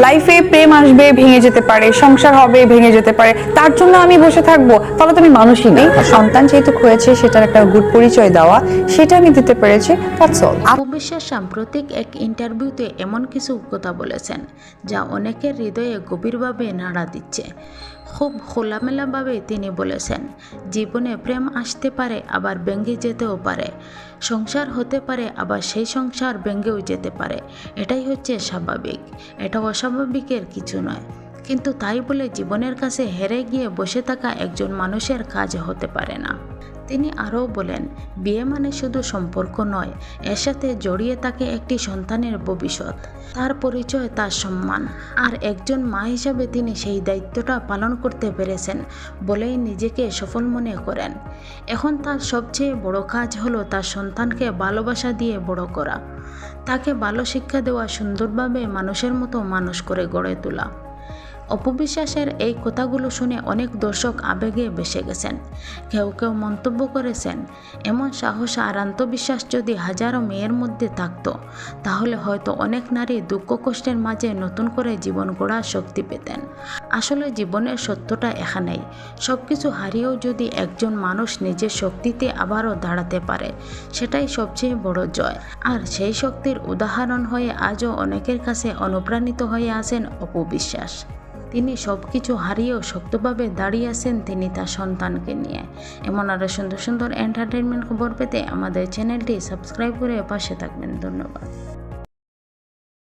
লাইফে প্রেম আসবে, ভেঙে যেতে পারে, সংসার হবে, ভেঙে যেতে পারে, তার জন্য আমি বসে থাকবো? তাহলে তো আমি মানুষই নেই। সন্তান যেহেতু হয়েছে, সেটার একটা গুড পরিচয় দেওয়া, সেটা আমি দিতে পেরেছি, দ্যাটস অল। অপু বিশ্বাস সাম্প্রতিক এক ইন্টারভিউতে এমন কিছু কথা বলেছেন যা অনেকের হৃদয়ে গভীরভাবে নাড়া দিচ্ছে। খুব খোলামেলাভাবে তিনি বলেছেন, জীবনে প্রেম আসতে পারে, আবার ভেঙে যেতেও পারে। সংসার হতে পারে, আবার সেই সংসার ভেঙেও যেতে পারে। এটাই হচ্ছে স্বাভাবিক, এটা অস্বাভাবিকের কিছু নয়। কিন্তু তাই বলে জীবনের কাছে হেরে গিয়ে বসে থাকা একজন মানুষের কাজ হতে পারে না। তিনি আরও বলেন, বিয়ে মানে শুধু সম্পর্ক নয়, এর সাথে জড়িয়ে থাকে একটি সন্তানের ভবিষ্যৎ, তার পরিচয়, তার সম্মান। আর একজন মা হিসাবে তিনি সেই দায়িত্বটা পালন করতে পেরেছেন বলেই নিজেকে সফল মনে করেন। এখন তার সবচেয়ে বড় কাজ হলো তার সন্তানকে ভালোবাসা দিয়ে বড় করা, তাকে ভালো শিক্ষা দেওয়া, সুন্দরভাবে মানুষের মতো মানুষ করে গড়ে তোলা। অপু বিশ্বাসের এই কথাগুলো শুনে অনেক দর্শক আবেগে ভেসে গেছেন। কেউ কেউ মন্তব্য করেছেন, এমন সাহস আর আত্মবিশ্বাস যদি হাজারো মেয়ের মধ্যে থাকতো, তাহলে হয়তো অনেক নারী দুঃখ কষ্টের মাঝে নতুন করে জীবন গড়ার শক্তি পেতেন। আসলে জীবনের সত্যটা এখানেই, সব কিছু হারিয়েও যদি একজন মানুষ নিজের শক্তিতে আবারও দাঁড়াতে পারে, সেটাই সবচেয়ে বড় জয়। আর সেই শক্তির উদাহরণ হয়ে আজও অনেকের কাছে অনুপ্রাণিত হয়ে আছেন অপু বিশ্বাস। তিনি সব কিছু হারিয়েও শক্তভাবে দাঁড়িয়ে আছেন তিনি তার সন্তানকে নিয়ে। এমন আরও সুন্দর সুন্দর এন্টারটেনমেন্ট খবর পেতে আমাদের চ্যানেলটি সাবস্ক্রাইব করে পাশে থাকবেন। ধন্যবাদ।